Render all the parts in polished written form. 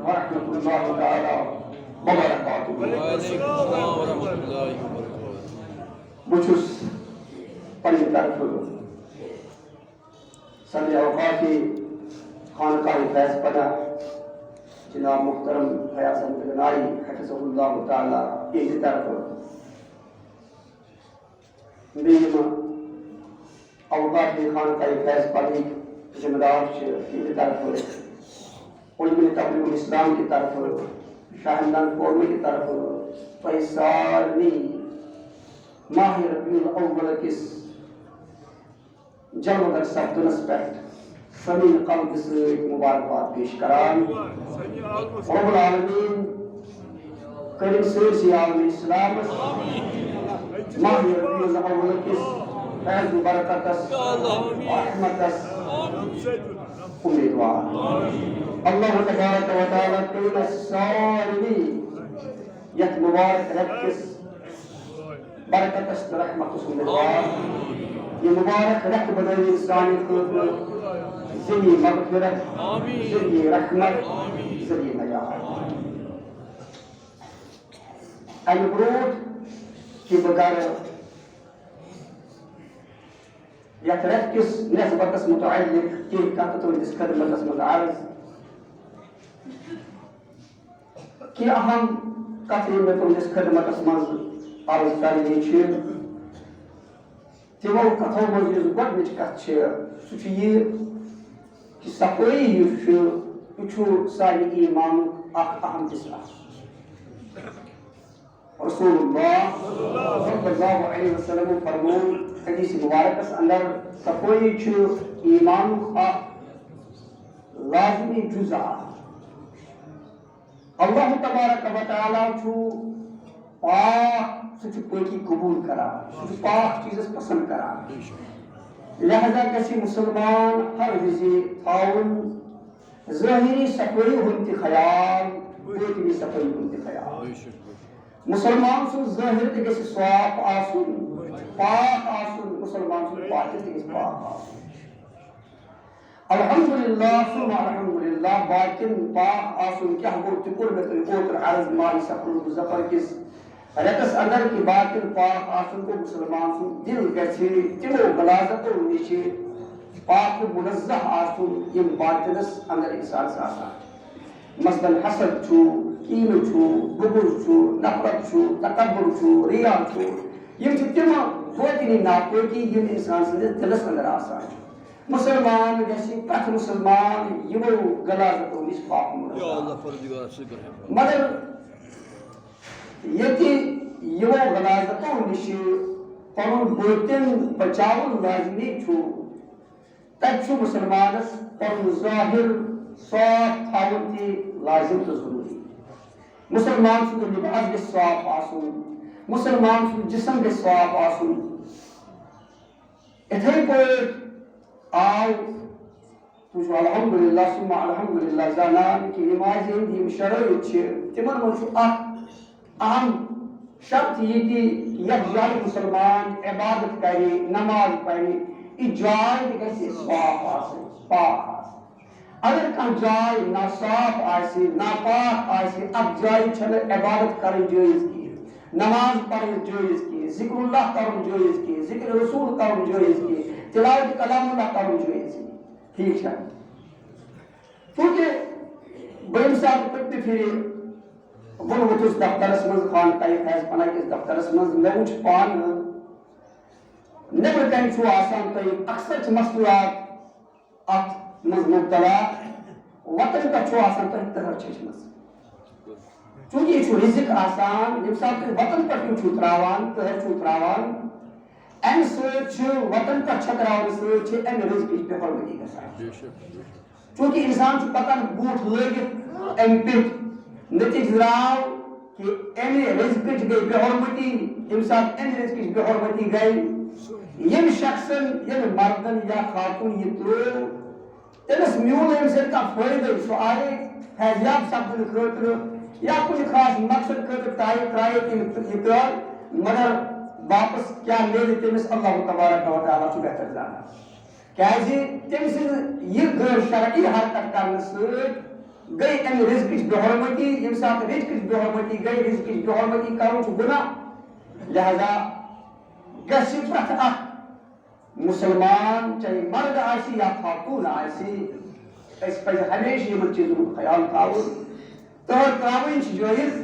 ورحمۃ اللہ تعالی وبرکاتہ. وعلیکم السلام ورحمۃ اللہ وبرکاتہ. بچھس پنہ طرف صدر اوقاف خانقاہ فیض پناہ جناب محترم فیاض احمد غنائی حفظہ اللہ تعالی یہ طرف بیم اوقاف خانقاہ فیض پناہ ذمہ دار یہ طرف علم تبلیغ الاسلام کی طرف شاہندان قومی کی طرف تو سارنی ماہ ربیع الاول کس جمع در سبدنس پہ سمین قلب سے مبارکباد پیش کران. رب العالمین کریم سرسی عالم اسلام ماہ ربیع الاول کس فیض برکتس رحمتس امیدوار. اللہ تبارک و تعالی کریم سارنی یت مبارک رکس برکتس رحمتس امیدوار. یہ مبارک رکھ بدل انسانی خطر ذریعہ مغفرت ذریعہ رحمت ذریعہ نجات. المفروض کہ بگر یت رکس نسبتس متعلق کی کتو اس خدمتس متعرض کی اہم کتری میں تم اس خدمتس مز عرض کرنی چھ تمو کتو مز اس گۄڈنِچ کتھ چھ سہ یہ کہ صفائی یہ سانہ ایمانک اخ اہم حصہ. رسول اللہ صلی اللہ علیہ وسلم فرمون حدیث مبارکس اندر صفائی ایمانک اخ لازمی جزء. اللہ تبارک و تعالی پاک سہ پاکی قبول کران سہ پاک چیزس پسند کران. لہذا گژھِ مسلمان ہر وز تھاون ظٲہری صفائی ہُنٛد تہِ خیال باطنی صفائی ہُنٛد تہِ خیال. مسلمان سُنٛد ظٲہر تہِ گژھِ صاف آسُن پاک آسُن مسلمان سُنٛد باطن تہِ گژھِ پاک آسُن. الحمدللہ ثم الحمدللہ باطن پاک آسُن کیٛاہ گوٚو تہِ کوٚر مےٚ تۄہہِ اوترٕ عرض ماہِ سفر المظفر کِس رٮ۪تس اندر کہ باطن پاک آسُن گوٚو مسلمان سُنٛد دل گژھِ تِمو غلاظتو نِش پاک و منزہ آسُن یِم باطنس اندر انسانس آسان. مثلاً حسد چھُ کینہٕ چھُ بغض چھُ نفرت چھُ تکبر چھُ ریا چھُ یِم چھِ تِم باطنی ناپٲکی یِم انسان سٕنٛدِس دلس اندر آسان چھِ. مسلمان گژھِ پرٛٮ۪تھ مسلمان یِمو غلاظتو نِش پاک منزہ. مگر ییٚتہِ یِمو غلاظتو نِش پنُن باطن بچاوُن لازمی چھُ تتہِ چھُ مسلمانس پنُن ظٲہر صاف تھاوُن تہِ لازم تہٕ ضروٗری. مسلمان سُنٛد لباس گژھِ صاف آسُن مسلمان سُنٛد جسم گژھِ صاف آسُن. اِتھَے پٲٹھۍ آو تُہۍ چھِو الحمدللہ ثم الحمدللہ زانان کہ نمازِ ہٕنٛدۍ یِم شرٲیط چھِ تِمن منٛز چھُ اکھ اہم شرط یہ کہ یتھ جایہِ مسلمان عبادت کرِ نماز پرِ یہ جاے تہِ گژھِ صاف آسٕنۍ پاک آسٕنۍ. اگر کانٛہہ جاے ناصاف آسہِ ناپاک آسہِ اتھ جایہِ چھنہٕ عبادت کرٕنۍ جٲیز کینٛہہ نماز پرٕنۍ جٲیز کینٛہہ ذکر اللہ کرُن جٲیز کینٛہہ ذکر رسول کرُن جٲیز کینٛہہ تلاوت کلام اللہ کرُن جٲیز کینٛہہ. ٹھیک چھا چونکہ بہٕ ییٚمہِ ساتہٕ پٔتمہِ پھِرِ بہٕ ووتُس دفترس منٛز خانقاہ فیض پناہ کِس دفترس منٛز مےٚ وُچھ پانہٕ نیبرٕ کنہِ چھُ آسان تۄہہِ اکثر چھِ مصنوعات اتھ منٛز مبتلا وطن پٮ۪ٹھ چھُ آسان تۄہہِ تٕہر چھٔچمٕژ. چوٗنٛکہِ یہِ چھُ رِزق آسان ییٚمہِ ساتہٕ تُہۍ وطن پٮ۪ٹھ یِم چھُو ترٛاوان تٕہر چھُو ترٛاوان امہِ سۭتۍ چھُ وطن پٮ۪ٹھ چھٔکراونہٕ سۭتۍ چھِ امہِ رِزقٕچ بے حرمتی گژھان. چوٗنٛکہِ انسان چھُ پکان بوٗٹھ لٲگِتھ امہِ پیٚٹھۍ نتیجہ درٛاو کہ امہِ رِزقٕچ گٔے بے حرمتی. ییٚمہِ ساتہٕ امہِ رِزقٕچ بے حرمتی گٔے ییٚمہِ شخصن ییٚمہِ مردن یا خاتون یہِ ترٛٲو تٔمِس میوٗل امہِ سۭتۍ کانٛہہ فٲیدٕ سُہ آیے فیضیاب سپدنہٕ خٲطرٕ یا کُنہِ خاص مقصد خٲطرٕ ترٛایے تٔمۍ یہِ ترٛٲو مگر واپس کیٛاہ میلہِ تٔمِس اللہ تبارک و تعالیٰ چھُ بہتر زانان. کیٛازِ تٔمۍ سٕنٛز یہِ غٲر شرعی حرکت کرنہٕ سۭتۍ گئی امہ رزقچ بے حرمتی یم سات رزقچ بے حرمتی گئی رزقچ بے حرمتی کرن گناہ لہذا گژھِ پرٛٮ۪تھ اکھ مسلمان چاہے مرد آسی یا خاتون آسی اس پزِ ہمیشہ یمن چیزن ہُنٛد خیال تھاوُن تہٕ تراوٕنۍ چھِ جٲیز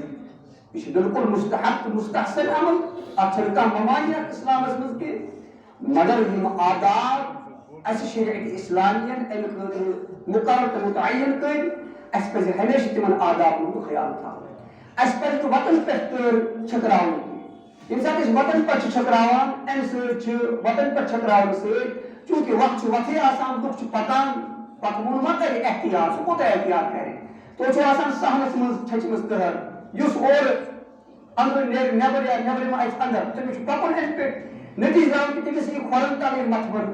یہ چھِ بالکل مستحب تہٕ مستحسن عمل اتھ چھنہٕ کانٛہہ ممانعت اسلامس منٛز کینٛہہ مگر یم آداب اسہِ شریعت اسلامیَن امہِ خٲطرٕ مقرر تہٕ متعین کٔرۍ اسہِ پزِ ہمیشہ تمن آدابن ہُنٛد خیال تھاوُن اسہِ پزِ نہٕ وطن پٮ۪ٹھ تۭر چھٔکراوٕنۍ کینٛہہ ییٚمہِ ساتہٕ أسۍ وطن پٮ۪ٹھ چھِ چھٔکراوان امہِ سۭتۍ چھِ وطن پٮ۪ٹھ چھٔکراونہٕ سۭتۍ چوٗنٛکہِ وقت چھُ وتھٕے آسان لُکھ چھِ پکان پتہٕ ووٚن ما کرِ احتیاط سُہ کوٗتاہ احتیاط کرِ تو چھُ آسان سہلس منٛز چھٔچمٕژ تٔہر یُس اورٕ اندر نیرِ نٮ۪بر یا نٮ۪برِم آسہِ اندر تٔمِس چھُ پکُن امہِ پیٚٹھۍ نٔتیٖجہٕ درٛاو کہِ تٔمِس یی کھۄرن تل یہِ متھوَر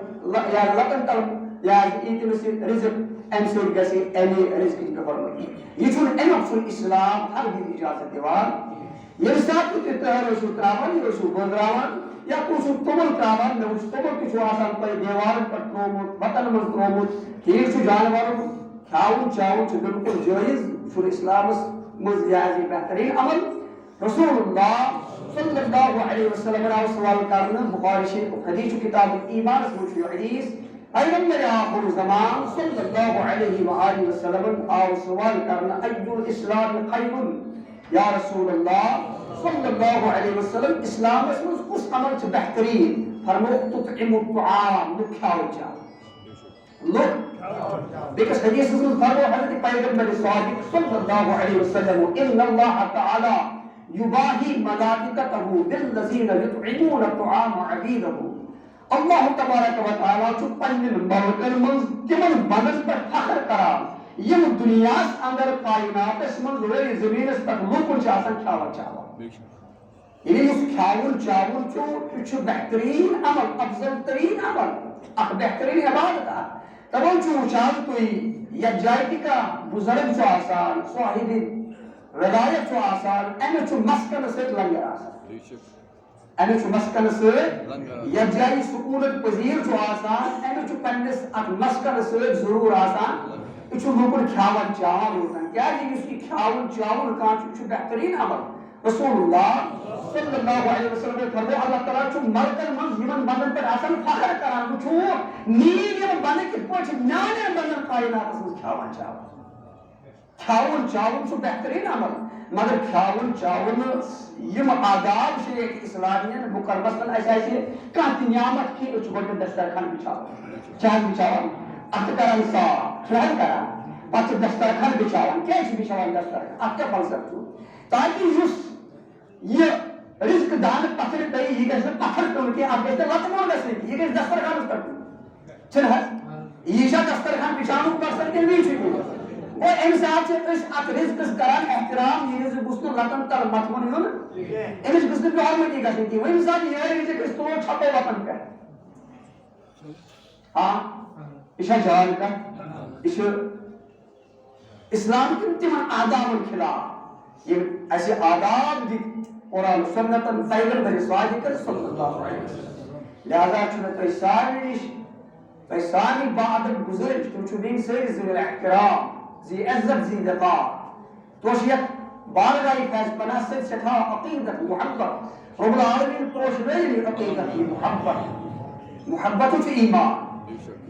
یا لتن تل یا یی تٔمِس یہِ رِزق امہِ سۭتۍ گژھِ امہِ رِزقٕچ بے حرمتی یہِ چھُنہٕ امیُک چھُنہٕ اسلام ہرگز اجازت دِوان ییٚمہِ ساتہٕ تہِ تٔہر ٲسِو تراوان یہِ ٲسِو بٲگراوان یا کُنہِ چھُ توٚمُل تراوان مےٚ وُچھ توٚمُل تہِ چھُ آسان تۄہہِ دیوارن پٮ۪ٹھ ترٛوومُت وتن منٛز ترٛوومُت ٹھیٖک چھُ جانورن کھیاوُن چاوُن چھُ بالکل جٲیز چھُنہٕ اسلامس منٛز یہِ حظ یہِ بہتریٖن عمل رسول اللہ صلی اللہ علیہ وسلم آو سوال کرنہٕ بخاری شریف حدیث چھُ کتاب ایمانس منٛز چھُ یہِ حدیث پیغمبر آخر زمان صلی اللہ علیہ وآلہ وسلم آو سوال کرنہٕ ایُّ الاسلام خیر یا رسول اللہ صلی اللہ علیہ وسلم اسلامس منٛز کُس عمل چھُ بہتریٖن فرموو تطعم الطعام لُکھ کھیاوُن چاوُن لُکھ بیٚکِس حدیثس منٛز فرموو حضرت پیغمبر صادق صلی اللہ علیہ وسلم ان اللہ تعالی یباہی ملائکتہ بالذین یطعمون الطعام عبیدہ اللہ تبارک و تعالیٰ چھُ پننٮ۪ن ملکن منٛز تِمن بندن پٮ۪ٹھ فخر کران یم دنیاہس اندر کائناتس منٛز روزِ زمینس پٮ۪ٹھ لوٗکن چھِ آسان کھیاوان چاوان یعنی یُس کھیاوُن چاوُن چھُ یہِ چھُ بہتریٖن عمل افضل تریٖن عمل اکھ بہتریٖن عبادت اکھ دپان چھُ وٕچھان تُہۍ یتھ جایہِ تہِ کانٛہہ بُزرگ چھُ آسان صاحبِ ولایت چھُ آسان أمِس چھُ مسکنہٕ سۭتۍ لنگر آسان أمِس چھُ مسکنہٕ سۭتۍ یتھ جایہِ سکوٗلُک پذیٖر چھُ آسان أمِس چھُ پننِس اتھ مسکنہٕ سۭتۍ ضروٗر آسان یہِ چھُ لوٗکن کھیاوان چاوان روزان کیازِ یُس یہِ کھیاوُن چاوُن کانٛہہ چھُ یہِ چھُ بہتریٖن عمل رسول اللہ صلی اللہ علیہ وسلم فرموو اللہ تعالیٰ چھُ ملکن منٛز یِمن بندن پٮ۪ٹھ آسان فخر کران وٕچھو میٲنۍ یِم بندٕ کِتھ پٲٹھۍ چھِ میانٮ۪ن بندن کائناتس منٛز کھیاوان چاوان کھیاوُن چاوُن چھُ بہتریٖن عمل مگر کھیاوُن چاوُن یِم آداب شریعت اسلامیَن مقرر مثلاً اَسہِ آسہِ کانٛہہ تہِ نعمت کھیٚنۍ أسۍ چھِ گۄڈٕ دسترخوان بِچھاوان چھِ حظ بِچھاوان اَتھٕ کران صاف چھِ حظ کران پتہٕ چھِ دسترخوان بِچھاوان کیازِ چھِ بِچھاوان دسترخوان اَتھ کیٛاہ فلسفہٕ چھُ تاکہِ یُس یہِ رزق دانہٕ پتھر پیٚیہِ یہِ گژھِ نہٕ پتھر پیوٚن کینٛہہ اَتھ گژھِ نہٕ لتہٕ مۄل گژھٕنۍ کینٛہہ یہِ گژھِ دسترخوانس پٮ۪ٹھ چھُنہٕ حظ یہِ چھا دسترخوان بِچھاونُک مقصد کِنہٕ بیٚیہِ چھُ کینٛہہ گوٚو اَمہِ ساتہٕ چھِ أسۍ اتھ رزقس کران احترام یہِ رزق گوٚژھ نہٕ لتن تل متھوُن یُن أمِس گٔژھ نہٕ بے حرمتی گژھٕنۍ کینٛہہ وۄنۍ ییٚمہِ ساتہٕ یِہوٚے رزق أسۍ تُلو چھپو وتن پٮ۪ٹھ یہِ چھا جان کتھ یہِ چھُ اسلام کٮ۪ن تِمن آدابن خلاف یِم اَسہِ آداب دِتۍ قرآن سنتن پیغمبر صادقن صلی اللہ علیہ وسلم لہذا چھُ مےٚ تۄہہِ سارنٕے نِش تۄہہِ سارنٕے باادب گُزٲرِش تِم چھِو بیٚیہِ سٲری ذوی احترام ذی عزت ذی وقار توش یتھ بارگاہِ فیض پناہ سۭتۍ سٮ۪ٹھاہ عقیدت محبت رب العالمیٖن پوشنٲوِن یہِ عقیدت یہِ محبت محبت چھُ ایمان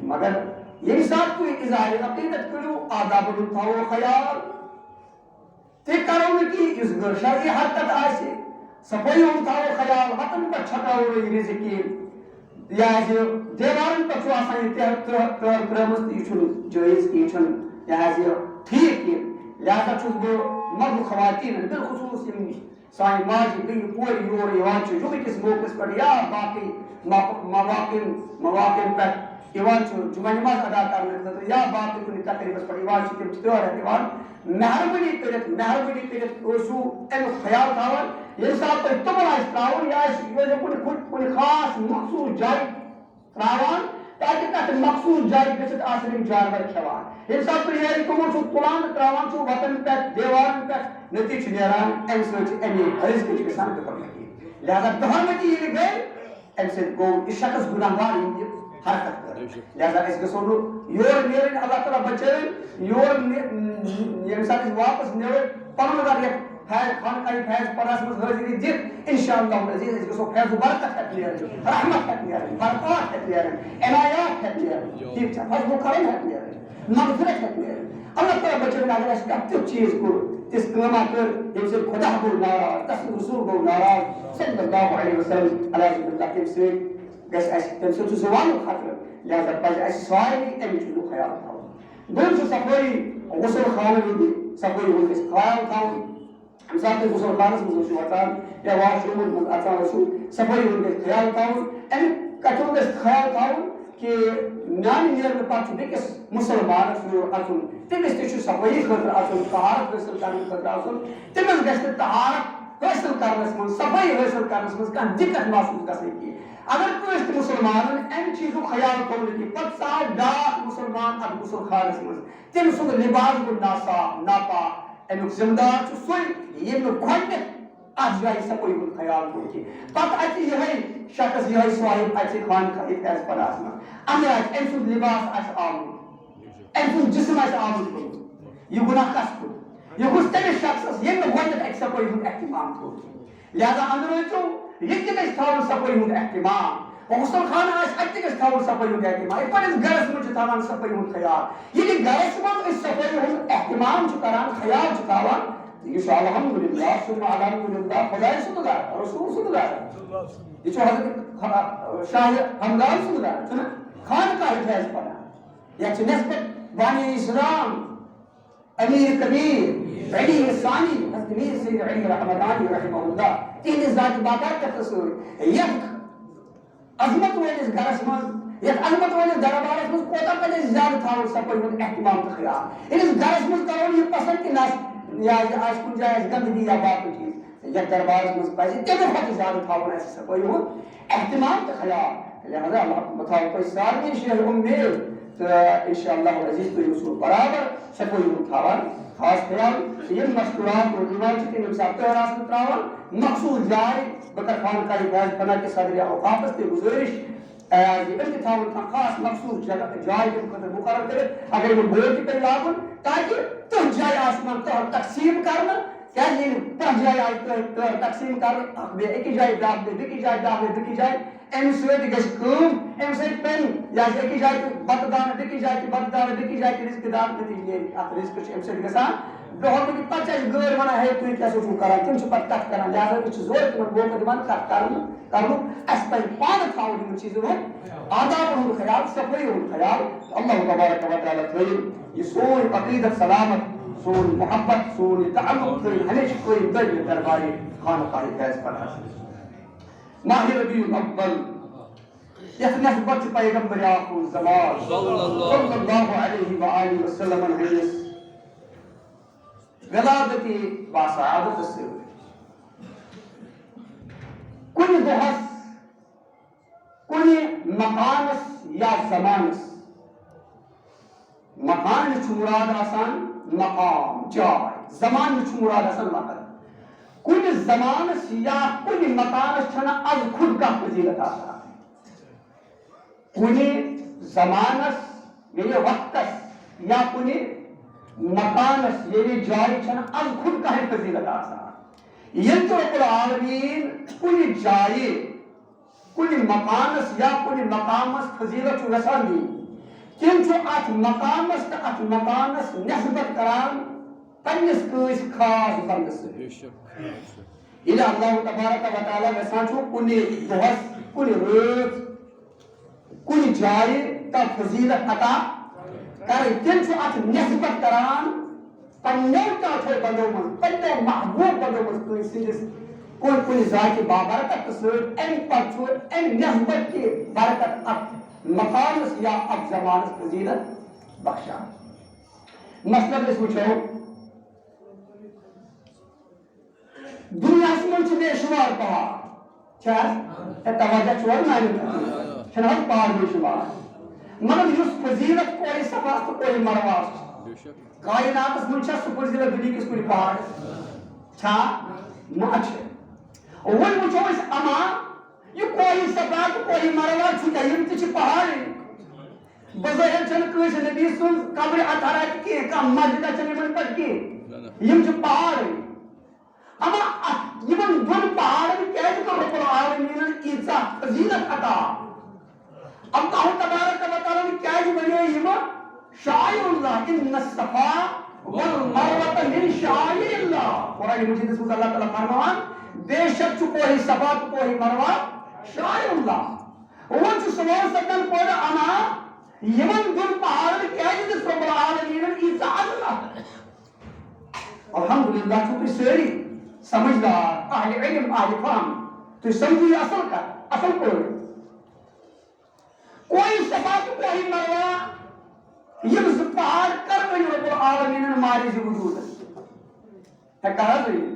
مگر ییٚمہِ ساتہٕ تُہۍ اظہارِ عقیدت کٔرِو آدابن ہُنٛد تھاوو خیال تہِ کرو نہٕ کینٛہہ یُس غٲر شرعی حرکت آسہِ صفٲیی ہُنٛد تھاوو خیال وتن پٮ۪ٹھ چھکراوو نہٕ یہِ رزق کینٛہہ یہِ آسہِ دیوارن پٮ۪ٹھ چھُ آسان یہِ تٔہر ترٲومٕژ تہٕ یہِ چھُنہٕ جٲیز کینٛہہ یہِ چھُنہٕ یہِ حظ یہِ ٹھیٖک کینٛہہ لہذا چھُس بہٕ مرد خواتیٖنن بالخصوٗص یِم سانہِ ماجہِ بیٚیہِ کورِ یور یِوان چھِ جُمعہٕ موقعس پٮ۪ٹھ یا باقٕے مواقعن پٮ۪ٹھ یِوان چھُ جُمعہ نٮ۪ماز ادا کرنہٕ خٲطرٕ یا باقٕے کُنہِ تقریٖبس پٮ۪ٹھ یِوان چھِ تِم چھِ تٔہر ہٮ۪تھ یِوان مہربٲنی کٔرِتھ ٲسِو امیُک خیال تھاوان ییٚمہِ ساتہٕ تۄہہِ توٚمُل آسہِ ترٛاوُن یا آسہِ کُنہِ خاص مخصوٗص جایہِ ترٛاوان تاکہِ تتھ مخصوٗص جایہِ گٔژھِتھ آسن یِم جانور کھٮ۪وان ییٚمہِ ساتہٕ تُہۍ یہِ توٚمُل چھُو تُلان تہٕ ترٛاوان چھُو وتن پٮ۪ٹھ دیوارن پٮ۪ٹھ نٔتیٖجہٕ چھُ نیران امہِ سۭتۍ چھِ امہِ رزقٕچ گژھان بے حرمتی لہذا بے حرمتی ییٚلہِ گٔے امہِ سۭتۍ گوٚو یہِ شخص گُناہ گار یِم یہِ حرکت کر لہذا اس گژھو نہٕ یور نیرٕنۍ اللہ تعالیٰ بچٲوِن یور ییٚمہِ ساتہٕ أسۍ واپس نیرو پنُن گرٕ یتھ خانقاہی فیض پرس منٛز حٲضری دِتھ انشاءاللہ العزیز أسۍ گژھو فیض و برکت ہٮ۪کہِ نیرٕنۍ رحمت ہٮ۪کہِ نیرٕنۍ برکات ہٮ۪کہِ نیرٕنۍ عنایات ہٮ۪کہِ نیرٕنۍ ٹھیٖک چھا فضل و کرم ہٮ۪کہِ نیرٕنۍ مغفرت ہٮ۪کہِ نیرٕنۍ اللہ تعالیٰ بچٲوِن اگر اَسہِ کانٛہہ تیُتھ چیٖز کوٚر تِژھ کٲما کٔر ییٚمہِ سۭتۍ خۄدا گوٚو ناراض تسُنٛد رسوٗل گوٚو ناراض صلی اللہ علیہ وسلم علیہ اللہ تمہِ سۭتۍ گژھِ اَسہِ تمہِ سۭتۍ چھُ زوالُک خطرٕ لہذا پزِ اَسہِ سارنٕے اَمہِ چیٖزُک خیال تھاوُن دوٚیِم چھُ صفٲیی غسل خانہٕ وِزِ صفٲیی ہُنٛد گژھِ خیال تھاوُن ییٚمہِ ساتہٕ تُہۍ غسل خانس منٛز ٲسِو اژان یا واش روٗمَن منٛز اژان ٲسِو صفٲیی ہُنٛد گژھِ خیال تھاوُن اَمہِ کتھِ ہُنٛد گژھِ خیال تھاوُن کہ میانہِ نیرنہٕ پتہٕ چھُ بیٚکِس مُسلمانس یور اژُن تٔمِس تہِ چھُ صفٲیی خٲطرٕ اژُن طہارت حٲصِل کرنہٕ خٲطرٕ اژُن تٔمِس گژھِ نہٕ طہارت حٲصِل کرنس منٛز صفٲیی حٲصِل کرنس منٛز کانٛہہ دِقت محسوٗس گژھٕنۍ کینٛہہ اگر کٲنٛسہِ تہِ مُسلمانن اَمہِ چیٖزُک خیال کوٚر نہٕ کینٛہہ پتہٕ ژاو بیٛاکھ مُسلمان اتھ غسل خانس منٛز تٔمۍ سُنٛد لباس گوٚو ناصاف ناپاک امیُک ذمہٕ دار چھُ سُے ییٚمۍ نہٕ گۄڈٕنیتھ اتھ جایہِ صفٲیی ہُنٛد خیال کوٚر کینٛہہ پتہٕ اَتہِ یِہوٚے شخص یِہوٚے صاحب اَژِ خانقاہی فیض پرس منٛز اندر آسہِ أمۍ سُنٛد لباس آسہِ آمُت أمۍ سُنٛد جسم آسہِ آمُت کوٚرمُت یہِ گُناہ کس کوٚر یہِ گوٚژھ تٔمِس شخصس ییٚمۍ نہٕ گۄڈٕنیتھ اَتہِ صفٲیی ہُنٛد احتمام کوٚر لہذا أنٛدرٕ أژِو ییٚتہِ تہِ گژھِ تھاوُن صفٲیی ہُنٛد احتمام غسل خانہ آسہِ اَتہِ تہِ گژھِ تھاوُن صفٲیی ہُنٛد احتمام یِتھ پٲٹھۍ أسۍ گرس منٛز چھِ تھاوان صفٲیی ہُنٛد خیال ییٚلہِ گرس منٛز أسۍ صفٲیی ہُنٛد احتمام چھِ کران خیال چھِ تھاوان یہ چھُ الحمدللہ ثم الحمدللہ خۄداے سُنٛد گرٕ رسوٗل سُنٛد گرٕ یہ چھُ حضرت شاہ ہمدان سُنٛد گرٕ چھُنہ خانقاہی فیض پرس یتھ چھِ نسبت بانی اسلام امیر کبیر علی ثانی حضرت میر سید علی رحمدانی رحمہ اللہ تہنٛدِ ذاتِ باقاعدگی سۭتۍ یتھ عظمت وٲلِس گرس منٛز یتھ عظمت وٲلِس دربارس منٛز کوتاہ پزِ اَسہِ زیادٕ تھاوُن صفٲیی ہُنٛد احتمام تہٕ خیال ییٚلہِ گرس منٛز کرو نہٕ یہِ پسنٛد کہِ نہ یا آسہِ کُنہِ جایہِ آسہِ گنٛدگی یا باقٕے چیٖز یتھ دربارس منٛز پزِ تمہِ کھۄتہٕ زیادٕ تھاوُن اَسہِ صفٲیی ہُنٛد احتمام تہٕ خیال لہذا اللہ بہٕ تھاوو تۄہہِ سارنٕے شیر اُمید تہٕ انشاءاللہ العزیز تُہۍ ٲسِو برابر صفٲیی ہُنٛد تھاوان خاص خیال یِم مشکورات اور یِوان چھِ تِم ییٚمہِ ساتہٕ تُہۍ آسان تراوان مخصوٗص جاے بہٕ کرٕ خانقاہی فیض پناہ کِس صدرِ اوقافس تہِ گُزٲرِش أسۍ تہِ تھاوُن کانٛہہ خاص مخصوٗص جاے تَمہِ خٲطرٕ مُقرر کٔرِتھ اگر یِمن بورڈ تہِ پیٚیہِ لاگُن تاکہِ تٔتھۍ جایہِ آسہِ یِمن تٔہر تقسیٖم کرنہٕ کیازِ ییٚلہِ پرٛٮ۪تھ جایہِ آیہِ تٔہر تقسیٖم کرنہٕ اکھ بیٚیہِ أکِس جایہِ بیٛاکھ بیٚیہِ بیٚکِس جایہِ بیٛاکھ بیٚیہِ بیٚکِس جایہِ اَمہِ سۭتۍ گژھِ کٲم اَمہِ سۭتۍ پیٚنۍ یہِ آسہِ أکِس جایہِ تہِ بتہٕ دانہٕ بیٚکِس جایہِ تہِ بتہٕ دانہٕ بیٚکِس جایہِ تہِ رِزقہٕ دانہٕ نٔتیٖجہٕ نیرِ اَتھ رِزقہٕ چھُ اَمہِ سۭتۍ گژھان پتہٕ چھِ اَسہِ گٲڑۍ وَنان ہے تُہۍ کیٛاہ چھِو کران تِم چھِ پتہٕ کتھ کران لہذا أسۍ چھِ زورٕ تِمن موقعہٕ دِوان کتھ کرنُک اَسہِ پزِ پانہٕ تھاوُن یِمن چیٖزن ہُنٛد آدابن ہُنٛد خیال صفٲیی ہُنٛد خیال اللہ تبارک و تعالیٰ تھٲیِن یہِ سون عقیٖدت سلامت سون محبت سون یہِ تعلق تھٲیِن ہمیشہٕ قٲیِم دٲیمہِ دربارِ خانقاہی فیض پرس ماہِ ربیع الاول یتھ نسبت چھِ پیغمبر آخر زمان صلی اللہ علیہ وآلہ وسلم ہٕنٛدِس ولادتی باسعادت سۭتۍ کُنہِ دۄہس کُنہِ مقامس یا زمانس مکان چھُ مُراد آسان مقام جاے زمانہٕ چھُ مُراد آسان وقت کُنہِ زمانس یا کُنہِ مکانس چھنہٕ از خود کانٛہہ فضیلت آسان کُنہِ زمانس یعنی وقتس یا کُنہِ مکانس یعنی جایہِ چھنہٕ از خود کانٛہہ فضیلت آسان ییٚلہِ تہِ رۄب العالمیٖن کُنہِ جایہِ کُنہِ مکانس یا کُنہِ مقامس فضیلت چھُ یژھان دِنۍ تِم چھُ اتھ مقامس تہٕ اتھ مکانس نسبت کران پننِس کٲنٛسہِ خاص بندٕ سۭتۍ ییٚلہِ اللہ تبارک و تعالیٰ یژھان چھُ کُنہِ دۄہس کُنہِ رٲژ کُنہِ جایہِ کانٛہہ فضیلت عطا کرٕنۍ تِم چھُ اتھ نسبت کران پننیو کانٛہہ بندو منٛز پننیو محبوٗب بندو منٛز کٲنٛسہِ سٕنٛدِس کُنہِ ذاتہِ بابرکت سۭتۍ امہِ پتہٕ چھُ امہِ نسبت کہِ برکت اتھ مقامس یا اتھ زمانس فضیلت بخشان مثلاً أسۍ وٕچھو دُنیاہس منٛز چھِ بے شُمار پہاڑ چھا توجہ چھُوا میانہِ خٲطرٕ چھُنہٕ حظ پہاڑ بے شُمار مگر یُس فضیلت کوہِ صفا تہٕ کوہِ مروا چھُ کائناتس منٛز چھا سُہ فضیلت دُنہِکِس کُنہِ پہاڑس چھا نہ چھِ وۄنۍ وٕچھو أسۍ اما یہِ کوہِ صفا تہٕ کوہِ مروا چھُ کیٛاہ یِم تہِ چھِ پہاڑٕے بظاہر چھنہ کٲنٛسہِ نبی سُنٛد قبر اطہرا تہِ کینٛہہ کانٛہہ مسجدہ چھنہٕ یِمن پٮ۪ٹھ کینٛہہ یِم چھِ پہاڑ اما یِمن دۄن پہاڑن کیازِ کوٚر رب العالمیٖنن ییٖژاہ فضیلت عطا اللہ تبارک و تعالیٰ کیازِ ونے یِم شاعر اللہ ان الصفا والمروة من شاعر اللہ قرآن مجیدس منٛز اللہ تعالیٰ فرماوان بے شک چھُ کوہ صفا تہٕ کوہ مروہ شاعر اللہ وۄنۍ چھُ سوال سپدان پٲدٕ اما یِمن دۄن پہاڑن کیازِ دِژ رب العالمیٖنن ییٖژاہ عظمت الحمدللہ چھُو تُہۍ سٲری سمجھدار اہل علم اہل فہم تُہۍ سمجھِو یہِ اصل کتھ اصل پٲٹھۍ کوہ صفا تہٕ کوہ مروہ یِم زٕ پہاڑ کر بنیو رب العالمیٖنن مارِ زِ وجوٗدس ہیٚکا حظ ؤنِتھ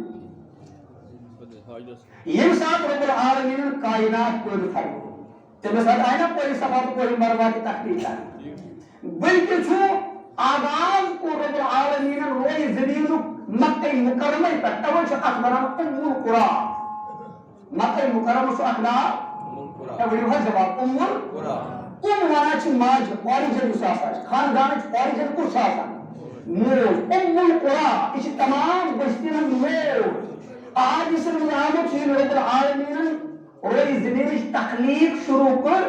ییٚمہِ ساتہٕ رب العالمیٖنن کائنات پٲدٕ فرموو تمہِ ساتہٕ آیہِ نا کوہ صفا تہٕ کوہ مروہ تہِ تخلیق کرنہٕ بلکہِ چھُ آغاز کوٚر رب العالمیٖنن روزِ زٔمیٖنُک مکہ مکرمہ پٮ۪ٹھ توے چھُ اتھ ونان ام القرى مکہ مکرمہ چھُ اکھ ناو تۄہہِ ؤنِو حظ جواب ام القرى ونان چھِ ماجہِ آرِجن یُس آسان چھِ خاندانٕچ آرِجن کُس چھُ آسان موج ام القرى یہِ چھِ تمام بستین ہٕنٛز موج آج یُس منٛز آمُت چھُ ییٚلہِ رب العالمیٖنن روزِ زٔمیٖنٕچ تخلیٖق شروٗع کٔر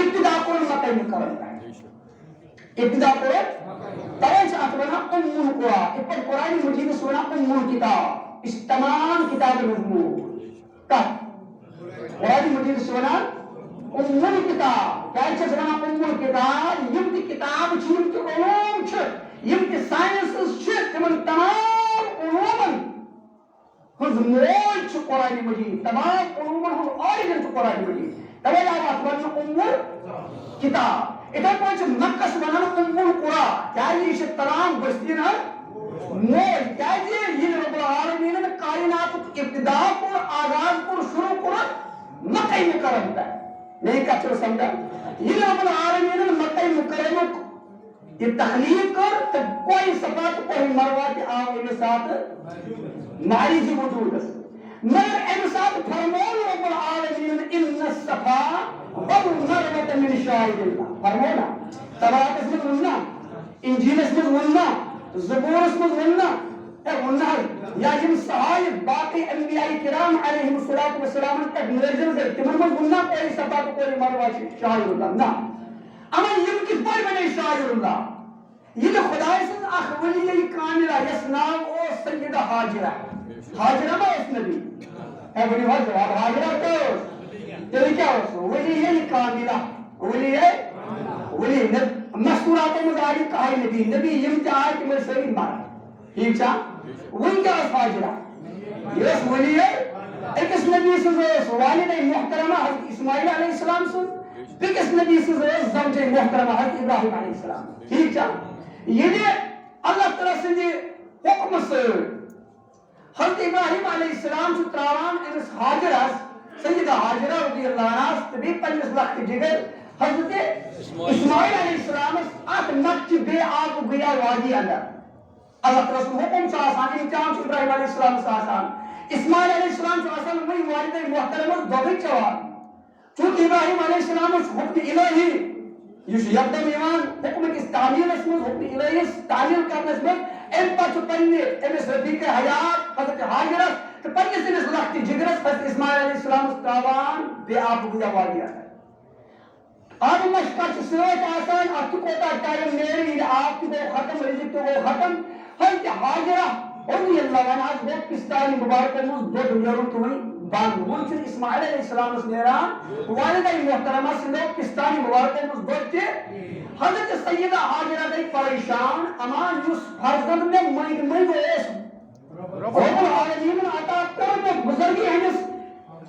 ابتدا کوٚر مکہ مکرمہ پٮ۪ٹھ ابتدا کوٚر توے چھِ اتھ ونان ام القرى یِتھ پٲٹھۍ قرآنِ مجیدس ونان ام الکتاب یہِ چھِ تمام کتابن ہٕنٛز موج کتھ قرآنِ مجیدس چھِ ونان ام الکتاب کیازِ چھِس ونان ام الکتاب یِم تہِ کتاب چھِ یِم تہِ علوم چھِ یِم تہِ ساینسز چھِ تِمن تمام علومن ہٕنٛز موج چھِ قرآنِ مجید تمام علومن ہُنٛد آرِجن چھُ قرآنِ مجید توے آو اتھ وننہٕ ام الکتاب اِتھے پٲٹھۍ چھِ مکس ونان ام القرى کیازِ یہِ چھِ تمام بستین ہٕنٛز موج کیازِ ییٚلہِ رب العالمیٖنن کائناتُک ابتدا کوٚر آغاز کوٚر شروٗع کوٚر مکہ مکرمہ پٮ۪ٹھ میٲنۍ کتھ چھِو سمجھان ییٚلہِ رب العالمیٖنن مکہ مکرمُک یہِ تخلیٖق کٔر تہٕ کوہ صفا تہٕ کوہ مروہ تہِ آو اَمہِ ساتہٕ مارِجِ وجوٗدس مگر اَمہِ ساتہٕ فرموو رب العالمیٖنن ان الصفا والمروة من شاعر اللہ فرموو نا توراتس منٛز ووٚن نا انجیلس منٛز ووٚن نا زبورس منٛز ووٚن نا ووٚن نہ حظ یا یِم صحابہ باقٕے انبیاء کرام علیہم الصلوۃ والسلامن پٮ۪ٹھ نٲزِل گٔے تِمن منٛز ووٚن نا کوہ صفا تہٕ کوہ مروہ چھِ شاعر اللہ نہ اما یِم کِتھ پٲٹھۍ بنے شاعر اللہ ییٚلہِ خۄداے سٕنٛز اکھ ؤلیہ کاملہ یس ناو اوس سیدہ ہاجرہ ہاجرہ ما ٲس نبی ؤنِو حظ جواب ہاجرہ کیٛاہ ٲس تیٚلہِ کیٛاہ اوس ؤلیہ کاملہ ؤلیہ مستوٗراتو منٛز آیہِ نہٕ کٕہٕنۍ نبی نبی یِم تہِ آیہِ تِم ٲسۍ سٲری مرد ٹھیٖک چھا وۄنۍ کیٛاہ ٲس ہاجرہ یہِ ٲس ؤلیہ أکِس نبی سٕنٛز ٲس والدہ محترمہ حضرت اسماعیل علیہ السلام سٕنٛز بیٚکِس نبی سٕنٛز ٲس زوجہ محترمہ حضرت ابراہیم علیہ السلام ٹھیٖک چھا ییٚلہِ اللہ تعالیٰ سٕنٛدِ حُکمہٕ سۭتۍ حضرت ابراہیم علیہ السلام چھُ تراوان أمِس ہاجرس سیدہ ہاجرہ رضی اللہ عنہَس تہٕ بیٚیہِ پننِس لۄکٹہِ جِگر حضرت اسماعیل علیہ السلامس اکھ نقچہِ بے آب گیا وادی اندر اللہ تعالیٰ سُنٛد حُکُم چھُ آسان امتحان چھُ ابراہیم علیہ السلامس آسان اسماعیل علیہ السلام چھُ آسان وٕنۍ والدہ محترمس دۄدٕے چٮ۪وان چوٗنٛکہِ ابراہیم علیہ السلامس چھُ حُکمہِ الہی یہِ چھُ یکدم یِوان حُکمٕکِس تعمیٖلس منٛز حُکمہِ الہیَس تعمیٖل کرنس منٛز امہِ پتہٕ چھُ پننہِ أمِس رفیٖقِ حیات حضرت ہاجرس تہٕ پننِس أمِس لۄکٹہِ جِگرس حضرت اسماعیل علیہ السلامس تراوان بے آب گیا وادی اندر آبہٕ مشکا چھِ سۭتۍ آسان اتھ تہِ کوتاہ ٹایم نیرِ ییٚلہِ آب تہِ گوٚو ختم رزق تہِ گوٚو ختم حضرت ہاجرہ رضی اللہ عنہَس گوٚو پِستانہِ مُبارکو منٛز دۄد نیرُن تہٕ وۄنۍ بنٛد وۄنۍ چھُنہٕ اسماعیل علیہ السلامس نیران والدہ محترمہ سٕنٛدیو پِستانہِ مُبارکو منٛز دۄد تہِ حضرت سیدہ ہاجرہ گٔے پریشان اما یُس فرزند مےٚ مٔنٛگۍ اوس رب العالمیٖنن عطا کوٚر مےٚ بُزرگی ہٕنٛدِس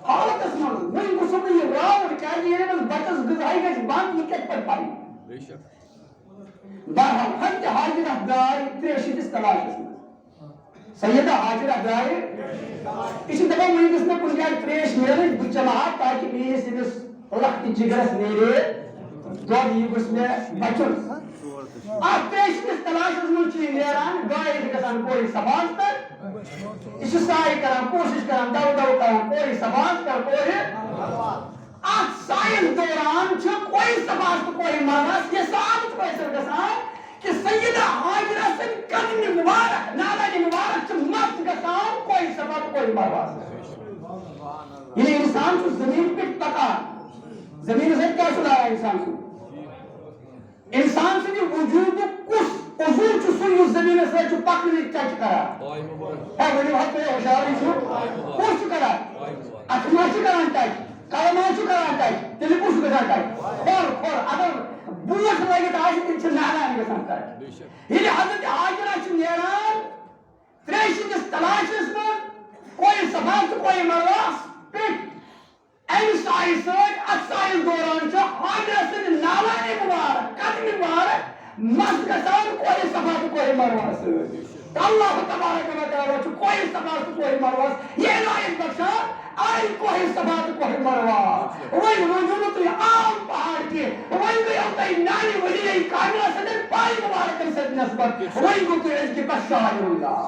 حالتس منٛز وۄنۍ گوٚژھُم نہٕ یہِ راوُن کیازِ ییٚلہِ أمِس بچس غذاہٕے گژھِ بنٛد یہِ کتھ پٲٹھۍ پرِ بہرحال حضرت ہاجرہ درٛاے تریشہِ تلاشس منٛز سیدہ ہاجرہ درٛاے یہِ چھِ دپان وۄنۍ گٔژھ مےٚ کُنہِ جایہِ تریش میلٕنۍ بہٕ چٮ۪مہٕ ہا تاکہِ میٲنِس أمِس لۄکٹہِ جِگرس نیرِ دۄد یہِ گوٚژھ مےٚ بچُن اتھ تریشہِ کِس تلاشس منٛز چھُ یہِ نیران گاڑِ چھِ گژھان کوہ صفاہس پٮ۪ٹھ یہِ چھُ سعی کران کوٗشش کران دو کران کوہ صفاہس پٮ۪ٹھ کوہ سائن دوران کوئی سباز تو کوئی مرض یہ ثابت پیسر گسان کہ سیدہ حاجرہ سے قدم مبارک نالہ مبارک سے مست گسان کوئی سباز کوئی مرض یہ انسان کو زمین پہ تکا زمین سے کیا سنا رہا ہے انسان کو انسان سے جو وجود کس حضور چو سوی زمین سے جو پکڑی چچ کرا ہے ولی وقت میں ہوشاری چھو کس کرا اچھما چھ کران چچ کلمہ چھ کران چچ تیلی کس کران چچ خور اگر بویت لگی تو آج تین چھ نانا نگسان چچ یہ حضرت حاجرہ چھ نیران تریشن جس تلاشس میں کوئی سبات کوئی مرواس پیٹ این سائی سوچ اکسائی دوران چھ حاجرہ سے نالانی مبارک قدمی مبارک مست گسان کوئی سبات کوئی مرواس اللہ تبارک و تعالی چھ کوئی سبات کوئی مرواس یہ لائن بخشا آئی کوئی سبات کوئی مرواس وہی وجود تو عام پہاڑ کی وہی گئی ہوتا ہے نانی ولی ای کاملہ صدر پائی مبارک سے نسبت وہی کو تو اس کی پشائی اللہ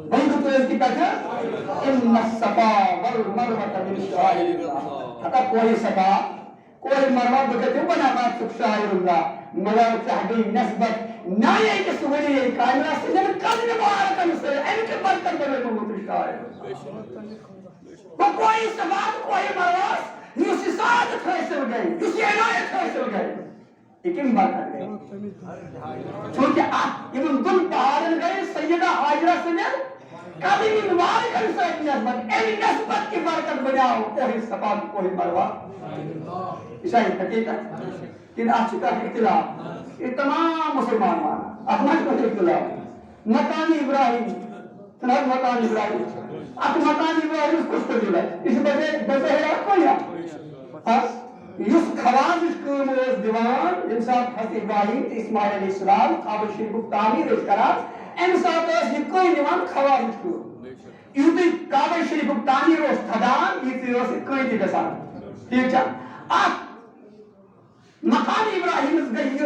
وہی کو تو اس کی پشائی ان الصفا والمروہ من شعائر اللہ حتی کوئی صفا کوئی مروہ بکتے ہو بنا بات سکھ شعائر اللہ مگر تحبیل نسبت نائی ای کس ولی ای کاملہ صدر قدر مبارک سے ان کے برکت بنے مبارک شعائر وہ کوئی سبات کوئی مروہ یوسی سعادت حاصل گئی یوسی عنایت حاصل گئی لیکن برکت گئی چونکہ ابن دل پہاڑن گئے سیدہ حاجرہ سنر قدمی مبارک سے نسبت این نسبت کی برکت بناؤ کوئی سبات کوئی مروہ اشاہی حقیقت کہ آج کا اختلاف یہ تمام مسلمان مانا احمد کو اختلاف مکان ابراہیم سنات مکان ابراہیم ات مکان ابراہیم اس کچھ کر ہے اس بجے ہے کوئی ہے یس خواز اس کام اس دیوان انسان حضرت ابراہیم اسماعیل علیہ السلام قابل شریف تعمیر اس کرا انسان اس کوئی دیوان خواز اس کام یوتی قابل شریف تعمیر اس تھدان یہ اس کوئی دی گسان ٹھیک ہے آپ مقام ابراہیم اس گئی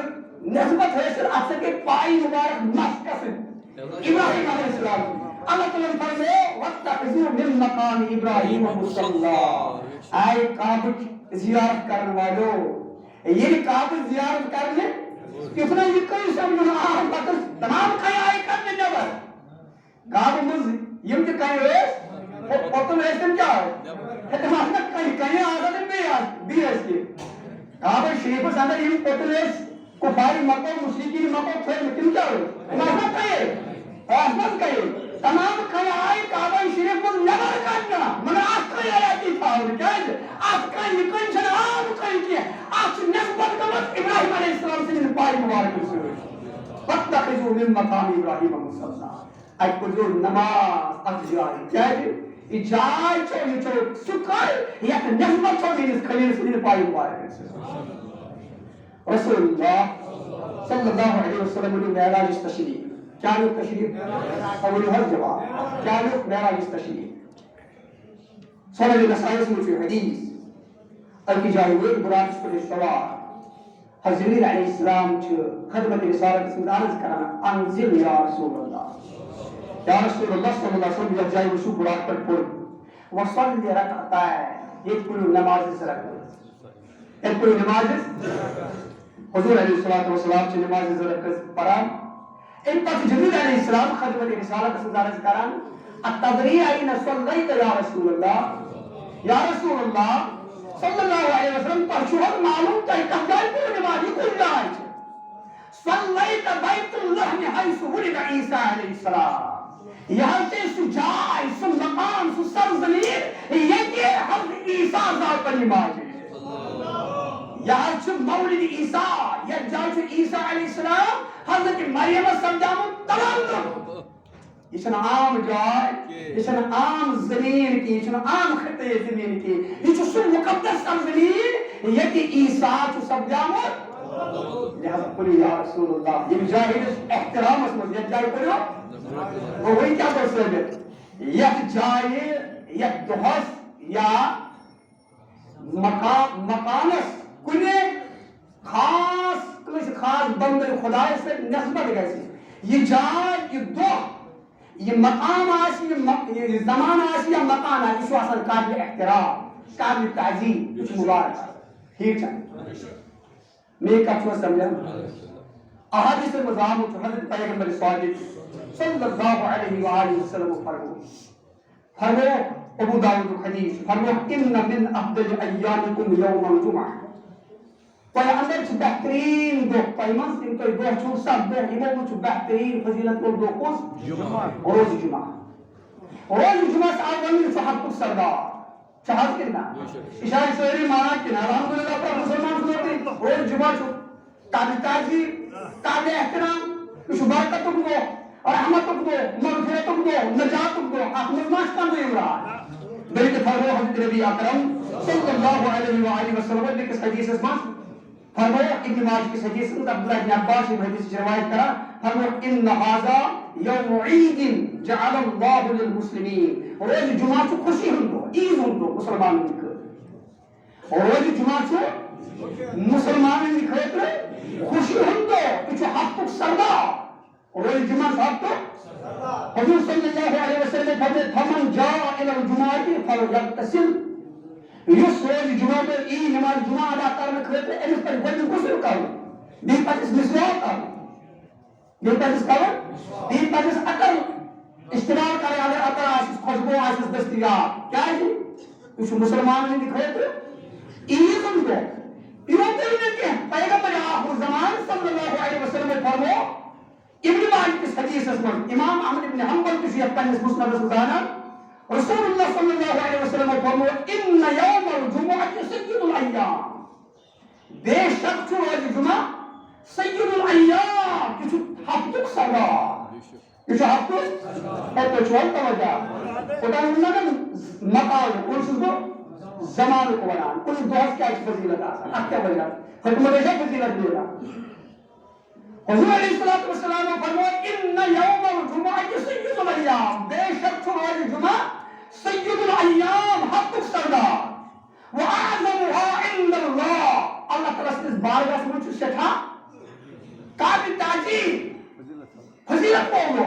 نسبت ہے سر آپ سے پائی مبارک مسکس ابراہیم علیہ السلام اللہ تعالیٰ فرمائے وَاتَّخِذُوا مِن مَقَامِ إِبْرَاهِيمَ مُصَلًّى آئے کعبہ زیارت کرنے والو یہ کعبہ زیارت کرنے کتنا یہ کوئی سمجھنا آہم بکر تمام کئی آئے کرنے نبر کعبہ مز یم کے کئی ریس پتن ریسن کیا ہے تمام کئی آزاد بھی اس کے کعبہ شریف سے اندر یم پتن ریس کفاری مکہ مشرقین مکہ تھوڑے مکم کیا ہوئے محمد کئی محمد کئی تمام کئی آئی کعبہ شریف کو نظر کرنا مگر آپ کئی آیاتی تھا کہتے آپ کئی کئی چھنا آم کئی کیا آپ نسبت کمت ابراہیم علیہ السلام سے پائی مبارک سے وَاتَّخِذُوا مِن مَقَامِ إِبْرَاهِيمَ مُصَلًّى اج کو نماز اجائی کہتے اجائی چھو یہ چھو سکر یک نسبت چھو اس خلیل سے پائی مبارک سے رسول اللہ صلی اللہ علیہ وسلم نے معراج تشریف کیا لوگ تشریف اولی ہر جواب کیا لوگ معراج تشریف سنن نسائی سے مجھے حدیث الکی جائے ہوئے براکس پر سوار حضرت علیہ السلام چھو خدمت رسالت سے عرض کرنا انزل یا رسول اللہ یا رسول اللہ صلی اللہ علیہ وسلم جب جائے وشو براک پر پڑھ وصل رکعتا ہے ایک کلو نماز سے رکھتا ایک کلو نماز حضور علیہ السلام چھو نماز سے رکھتا پرام ان پر جبریل علیہ السلام خدمت رسالت سے عرض کران التدری این صلیت یا رسول اللہ یا رسول اللہ صلی اللہ علیہ وسلم پر شہد معلوم تا کہا جائے پر نمازی کل جائے صلیت بیت اللہ حیث ولد عیسیٰ علیہ السلام یہاں سے سو جائے سو مقام سو سرزمین یہ حضرت عیسیٰ ذات پر نمازی یہاں سے مولد عیسیٰ یہ جائے عیسیٰ علیہ السلام حضرت مریم سمجھامن تمام یہ چھنا عام جائے یہ چھنا عام زمین کی یہ چھنا عام خطے زمین کی یہ چھو سن مقدس سرزمین یہ کہ عیسیٰ چھو سمجھامن لہذا قلی یا رسول اللہ یہ جائے احترام اس میں یہ جائے قلی وہی کیا کر سکتے یک جائے یک دہس یا مقامس کنے خاص خاص بندر خدا سے نسبت گئی یہ جائے یہ دو یہ مقام آسی یہ زمان آسی یا مکان آسی شو اصل قابل احترام قابل تعظیم یہ مبارک ٹھیک ہے میں کچھ سمجھا احادیث مزام حضرت پیغمبر صادق صلی اللہ علیہ وآلہ وسلم فرمو ابو داؤد حدیث فرمو ان من افضل ایامکم یوم الجمعہ تو اندر چھ بہترین دو پیمنس ان تو دو چھو سب دو امام چھ بہترین فضیلت کو دو کس روز جمعہ روز جمعہ سے آوانی چھ حق سردار چاہت کنا اشارہ سوری مانا کنا الحمدللہ پر مسلمان سنوٹی روز جمعہ چھو قابل تعظیم قابل احترام شبارکت کو اور رحمت کو مغفرت کو نجات کو احمد ماشتان دو امران بلکہ فرمو حضرت نبی اکرم صلی اللہ علیہ وآلہ وسلم نے کس حدیث اس ماں فرمو ابن ماجہ کس حدیث میں عبداللہ بن عباس نے حدیث روایت کرا فرمو ان هذا یوم عید جعل اللہ للمسلمین روز جمعہ چھو خوشی ہندو عید ہندو مسلمان نکھر اور روز جمعہ چھو مسلمان نکھر خوشی ہندو چھو حق تک سردا روز جمعہ صاحب تو حضور صلی اللہ علیہ وسلم فرمائے فمن جاء الى الجمعہ فلیغتسل یس روز جمعہ پر ای نماز جمعہ ادا کرنے خاطر امس پر گۄڈنیُک غسل کرُن بیٚیہِ پزٮ۪س مسواک کرُن بیٚیہِ پزٮ۪س کرُن بیٚیہِ پزٮ۪س عطر استعمال کرٕنۍ اگر عطر آسٮ۪س خوشبو آسٮ۪س دٔستیاب کیازِ یہِ چھُ مُسلمانن ہٕنٛدِ خٲطرٕ عیٖد ہُنٛد دۄہ یوت نہٕ کینٛہہ پیغمبر آخر زمان صلی اللہ علیہ وسلم فرمو ابن ماجہ کس حدیث من امام احمد ابن حنبل کس یہ پنس مسند زانا رسول اللہ صلی اللہ علیہ وسلم فرمو ان یوم الجمعہ سید الایام بے شک چھو روز جمعہ سید الایام یہ چھو ہفتک سردار یہ چھو ہفتک اور پچھول توجہ خدا اللہ نے مقال کون سو زمان کو بنان کل دوست کیا فضیلت آسان اب کیا بننا حکمت ایسا فضیلت دینا حضور علیہ السلام فرمائے ان یوم الجمعہ سید الایام بے شک روز جمعہ سید الایام حق سردار واعظمها عند اللہ اللہ تعالیٰ سے اس بارگاہ میں سٹھا قابل تعظیم فضیلت بولو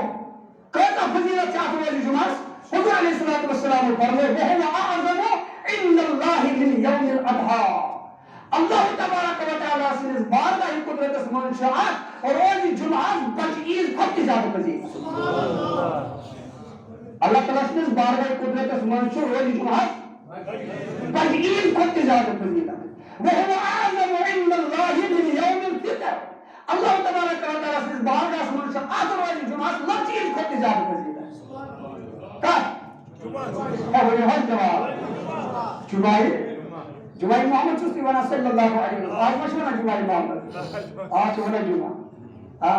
کیسا فضیلت چاہتے روز جمعہ حضور علیہ السلام فرمائے وهو اعظم عند اللہ من یوم الاضحیٰ اللہ تبارک و تعالیٰ سے اس بارگاہ قدرت اس منشاءات اور روز جمعہ بچ عید خود زیادہ فضیلت اللہ تعالیٰ سے اس بارگاہ قدرت اس منشاء روز جمعہ بچ عید خود زیادہ فضیلت وهو اعظم عند اللہ من یوم الفطر اللہ تبارک و تعالیٰ سے اس بارگاہ اس منشاءات روز جمعہ بچ عید خود زیادہ فضیلت کہا اور یہ ہر جواب جمعہ محمد چستی وانا صلی اللہ علیہ وسلم آج مشورہ جمعہ محمد آج وانا جمعہ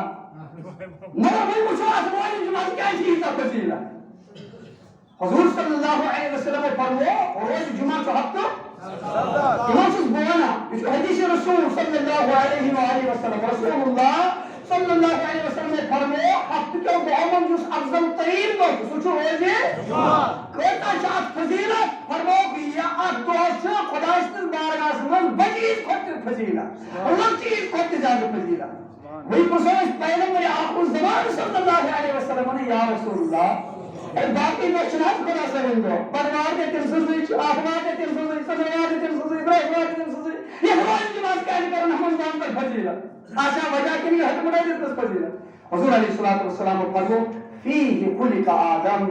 مگر بھئی مشورہ سموانی جمعہ کیا چیز تھا فضیلہ حضور صلی اللہ علیہ وسلم فرمو روز جمعہ کو حق تو امام چیز بوانا حدیث رسول صلی اللہ علیہ وآلہ وسلم رسول اللہ صلی اللہ علیہ وسلم فرمو حق تو محمد جس افضل ترین دو سوچو روزے کہتا شاہد فضیلت فرمو کہ یہ آت دوست خدا اس بارگاہ سمن بجیز خود فضیلت اللہ چیز خود زیادہ فضیلت وہی پرسوش پیغمبر آخر زمان صلی اللہ علیہ وسلم نے یا رسول اللہ باقی نوشنات خدا سرندو پروار کے تمسوزی آفمار کے تمسوزی سنوار کے تمسوزی برائفار کے تمسوزی یہ ہماری جماعت کہنے کرنا ہم جان پر فضیلت آشا وجہ کے لیے حکم رہے جس فضیلت حضور علیہ السلام فرمو فیہ خلق آدم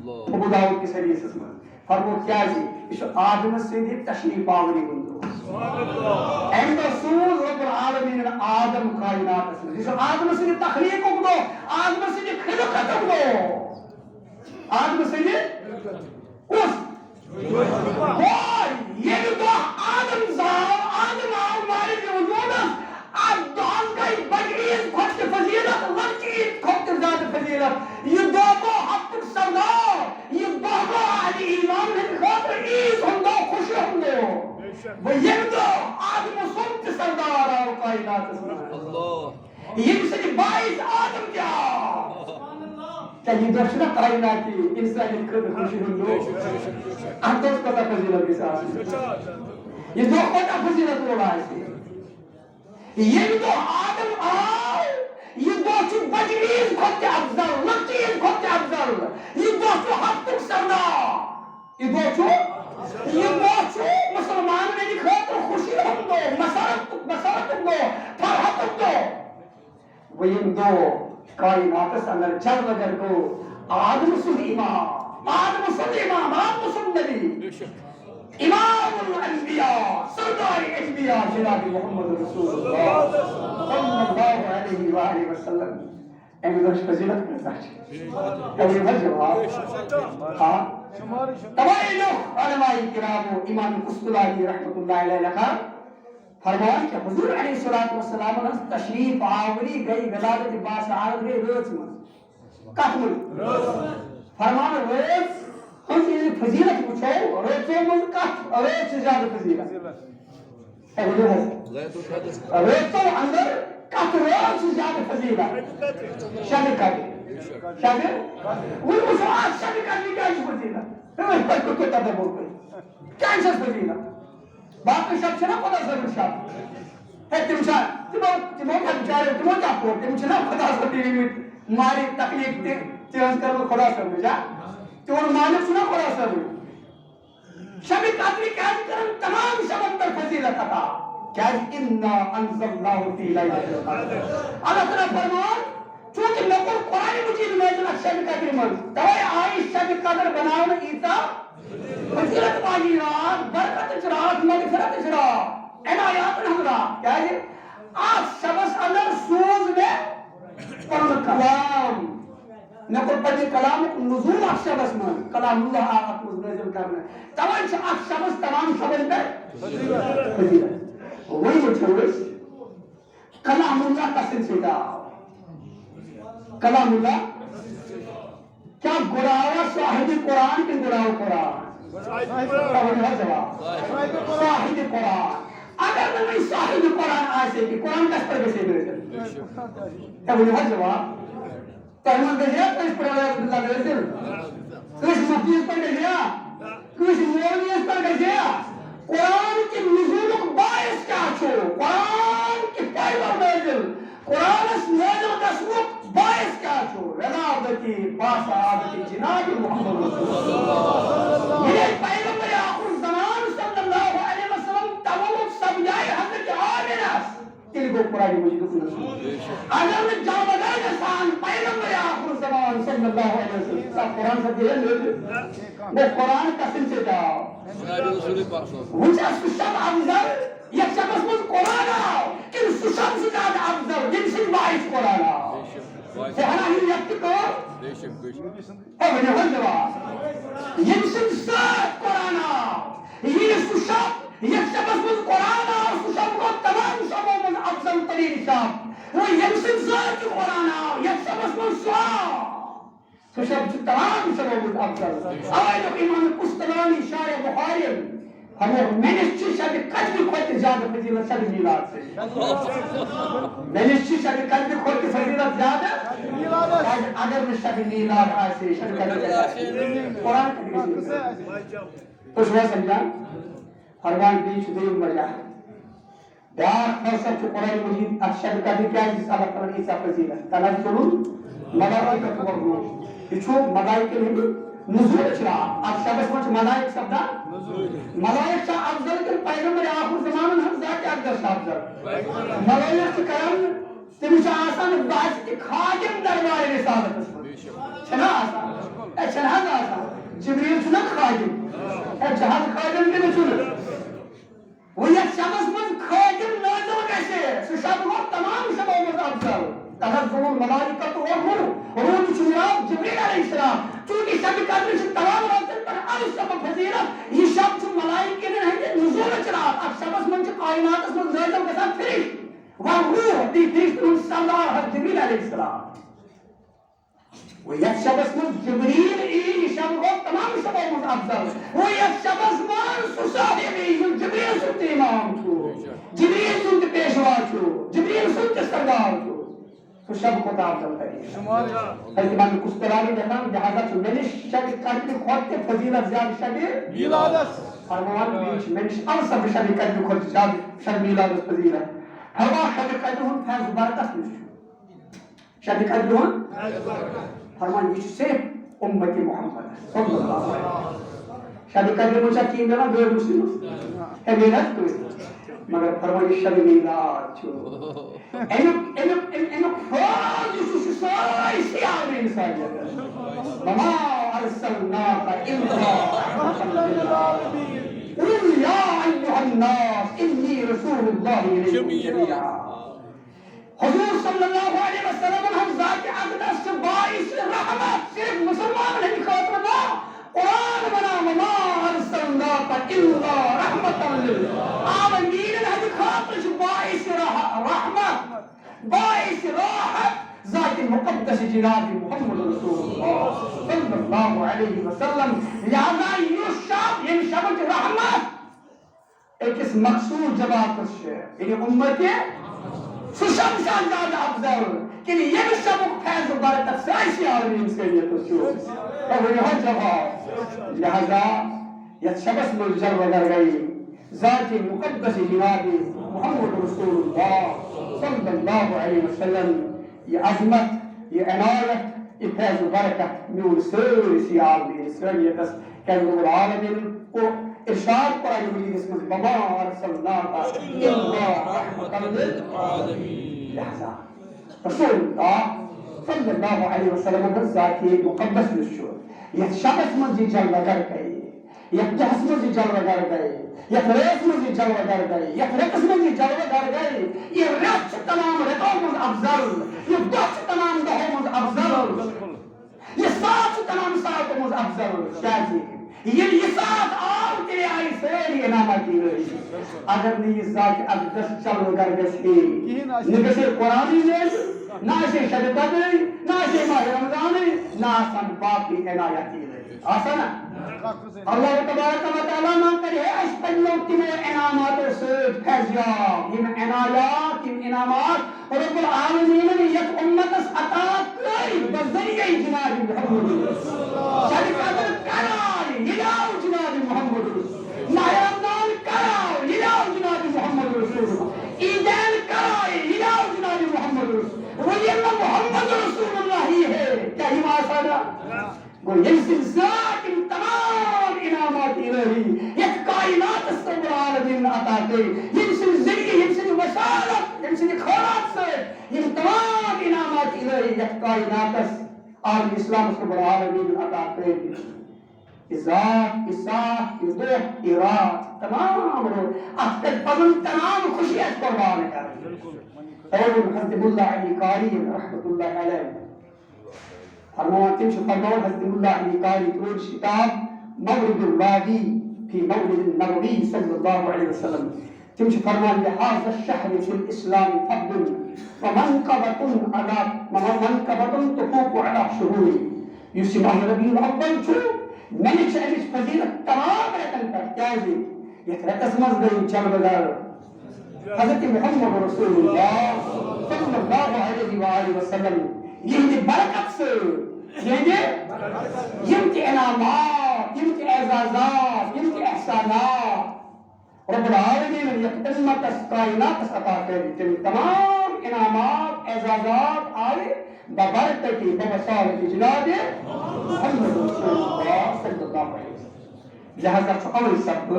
ابو داؤد کی حدیث اس میں فرمو کیا جی اس آدم سے بھی تشریف آوری ہندو ایم رسول رب العالمین آدم کائنات اس میں اس آدم سے بھی تخلیق کو دو آدم سے بھی خلقت کو دو آدم سے بھی اس یہ بھی تو آدم صاحب آدم ہمارے جو وجود آپ دعان کا ایک بجیز خود فضیلت لچیز خود زیادہ فضیلت یہ دو کو حق تک سردار یہ دو کو آدھی ایمان میں خاطر عیز ہندو خوش ہندو وہ یہ دو آدم سنت سردار اور کائنات اللہ یہ سے باعث آدم کیا یہ دوشنا کائناتی انسانی خود خوش ہندو اندوز کو تا فضیلت کے ساتھ یہ دو کو تا فضیلت ہو رہا ہے یہ تو آدم آؤ یہ دو چو بجریز خود افضل لطیز خود افضل یہ دو چو حق تک سردار یہ دو چو یہ موچو مسلمان نے خاطر خوشی ہم دو مسارت ہم دو فرحت ہم دو ویم دو کائنات اندر جل اگر کو آدم سن امام آدم سن نبی امام الانبیاء سردار انبیاء جناب محمد رسول اللہ صلی اللہ علیہ وآلہ وسلم امروز فضیلت کرتا ہے ابھی بھر جواب ہاں تمام لوگ علماء کرام و امام قسطلانی رحمت اللہ علیہ لکھا فرمان کہ حضور علیہ السلام نے تشریف آوری گئی ولادت باشعارت گئی روز من کتمن فرمان روز ہم سے فضیلت پوچھو روزوں من کت روز سے زیادہ فضیلت روزوں اندر کت روز سے زیادہ فضیلت شب قدر شب وہ مساعد شب قدر کیا ہے فضیلت روز پر کوئی تدبر کوئی کیا ہے فضیلت باقی شب چھنا خدا ضرور شب ہے تمو کا بچارے تمو کا پور تم چھنا خدا سے ٹی وی میں ماری تکلیف تے چینج کر خدا سے مجھا تمہر مالک سنا خدا سے شب قدر کیا کرن تمام شب اندر فضیلت عطا کیا انا انزلناہ فی لیلۃ القدر اللہ تعالی فرمان چونکہ میں قرآن مجید میں شب قدر من تو آئی شب قدر بناؤ ایسا فضیلت والی رات برکت رات مغفرت رات عنایات رات کیا ہے آج شبس اندر سوز میں پر کلام نقل پر کلام نزول آج شبس من کلام اللہ آقا نزول کرنا تمام آج شبس تمام شبس میں فضیلت وہی مجھوز کلام اللہ کا سلسلہ کلام اللہ کیا گراوا صاحب قرآن کے گراو قرآن صاحب قرآن اگر میں صاحب قرآن آئے کہ قرآن کس پر کسی بیٹھے تب انہیں حد جواب تو ہم کہتے ہیں کس پر اللہ بیٹھے کس مفیز پر کہتے ہیں کس مولویز پر کہتے ہیں قرآن کی نزول کو باعث کیا چھو قرآن کی فائدہ بیجل قرآن اس نازل کا سوق باعث کیا چھو رضابتی باسعادتی جناب محمد رسول اللہ یہ پیغمبر آخر زمان صلی اللہ علیہ وسلم تمام سب جائے حضرت آمینہ تل کو قرآن مجید کو نسول اگر جامدہ جسان پیغمبر آخر زمان صلی اللہ علیہ وسلم سب قرآن سے دے لے وہ قرآن قسم سے جاؤ وچہ سشب افضل یک شخص مجھ قرآن آؤ کہ سشب سے زیادہ افضل جن سے باعث قرآن آؤ سہنا ہی یکی کو اے بنی ہر جواب جن سے ساتھ قرآن آؤ یہ سشب یک شخص مجھ قرآن آؤ سشب کو تمام شبوں میں افضل ترین شب وہ یک سے ساتھ قرآن آؤ یک شخص مجھ سوا سشب سے تمام شبوں میں افضل آئے جو امام قسطلانی شارع بخاری ہمیں منسٹری شب قدر کھوتے زیادہ فضیلت شب میلاد سے منسٹری شب قدر کھوتے فضیلت زیادہ اگر میں شب میلاد آئے شب قدر قرآن تو شوہ سمجھا فرمان بیچ دیم بجا بیار فرصت چو قرآن مجید شب قدر کیا ہے جس اللہ تعالیٰ عیسیٰ فضیلت تنزل ملائکہ والروح یہ چھو ملائکہ نہیں نزول چرا اب شبس مچ ملائک سبدا ملائک شاہ افضل کن پیغمبر آخر زمان ہم ذات اقدر شاہ افضل ملائک کرم تمشا آسان باعث کی خادم دربار رسالت اسمت چھنا آسان اے چھنا آسان جبریل چھنا خادم اے جہاز خادم کے نچھنا وہ یک شبس مچ خادم نازل کیسے سو شب کو تمام شبوں میں افضل تنزل الملائکۃ والروح روح جناب جبریل علیہ السلام چونکہ شب قدر سے تمام روزن پر اوسط فضیلت یہ شب جو ملائکے نے ہیں نزول چرات اب شب من کائنات اس میں نازل کے ساتھ فرشت والروح دی فرشت سردار حضرت جبریل علیہ السلام وہ یک شب من جبریل ای شب کو تمام شبوں میں افضل وہ یک شب من صحابی جبریل سنت امام چھو جبریل سنت پیشوا چھو جبریل سنت سردار چھو تو شب کو افضل کریں امام قسطلانی کہنا لہذا تو میں نے شب قدر خود کے فضیلت زیادہ شب میلادس فرمان بیچ میں نے اوسط شب قدر خود زیادہ شب میلادس فضیلت فرمان شب قدر ہون فیض برکت نہیں شب قدر ہون فرمان یہ صرف امت محمد صلی اللہ علیہ وسلم شب قدر مجھا کیم دینا غیر مسلم ہے میرات کوئی مگر فرمائی شب میلاد چھو اینک فاض یسو سائی سیاہ میں انسانیت وما ارسلناک الا رحمتا للعالمین قل یا ایھا الناس انی رسول اللہ الیکم جمیعا حضور صلی اللہ علیہ وسلم ہم ذات اقدس سے باعث رحمت صرف مسلمان نہیں خاطر نہ قرآن بنا وما ارسلناک الا رحمتا للعالمین ہم خاطر سے باعث رحمت باعث راحت ذات مقدس جناب محمد رسول اللہ صلی اللہ علیہ وسلم لہذا یہ شب رحمت ایک اس مقصود جواب ہے یعنی امت سشم شان زیادہ افضل کہ یہ شب فیض و برکت سے ایسی عالمین سے یہ تو شو اور یہ جواب لہذا یہ شبس مل جلوہ گر گئی ذات مقدس جناب محمد رسول اللہ صلی اللہ علیہ وسلم یہ عظمت یہ عنایت یہ فیض و برکت میون سرسی عالمین سریتس کہ رب العالمین کو ارشاد قرآن مجید اس میں وما ارسلناک الا رحمتا للعالمین لہذا رسول اللہ صلی اللہ علیہ وسلم ذاتی مقدس للشور یہ شخص من جی جلوہ گر گئی یہ جہس من جی جلوہ گر گئی یہ ریس من جی جلوہ گر گئی یہ رقص من جی جلوہ گر گئی یہ رقص تمام رقوں من افضل یہ دخش تمام دہوں من افضل یہ ساتھ تمام ساتھ من افضل شاہدی یہ ساتھ آؤ تیرے آئی سیری انامت کی رہی اگر نہیں اس ذات اقدس چلو گر گسی نگسے قرآنی نیز نہ اسے شب قدر نہ اسے ماہ رمضان نہ آسان باقی عنایتی رہی آسان اللہ تبارک و تعالیٰ نہ کرے اس پنجوں میں انعامات سے فیضیاب ان عنایات ان انعامات رب العالمین نے یک امت اس عطا کری بذریعہ جناب محمد شب قدر کرائی یلاو جناب محمد ماہ رمضان کرائی یلاو جناب محمد رسول عیدین کرائی یلاو جناب محمد رسول وہی اللہ محمد رسول اللہ ہی ہے کیا ہی آسانا وہ یہ ذات تمام انعامات الہی یہ کائنات سب العالمین عطا کی یہ ذریعے یہ وسالت یہ خیرات سے یہ تمام انعامات الہی یہ کائنات عالم اسلام سب العالمین عطا کی ذات ذات روح اراد تمام اختر پزن تمام خوشیت قربان کر اور حضرت اللہ علی قاری رحمت اللہ علیہ فرماتے ہیں فرمان حضرت اللہ علی قاری تروج کتاب مورد الوادی فی مولد النبوی صلی اللہ علیہ وسلم تمشي فرمان لهذا الشهر في الإسلام فضل ومنقبة على منقبة تفوق على شهوره يسمى النبي الأول شو ملك شعبش فضيلة تمام رتن تحتاجي يتركز مصدر جلبدار حضرت محمد رسول الله صلى الله عليه وآله وسلم يهدي بركة سر يهدي يمتي انعامات يمتي اعزازات يمتي احسانات رب العالمین یک امت اس کائنات اس عطا کری تمام انعامات اعزازات آئے ببرکتی بوسالت جناب محمد رسول اللہ صلی اللہ علیہ وسلم لہذا اول سب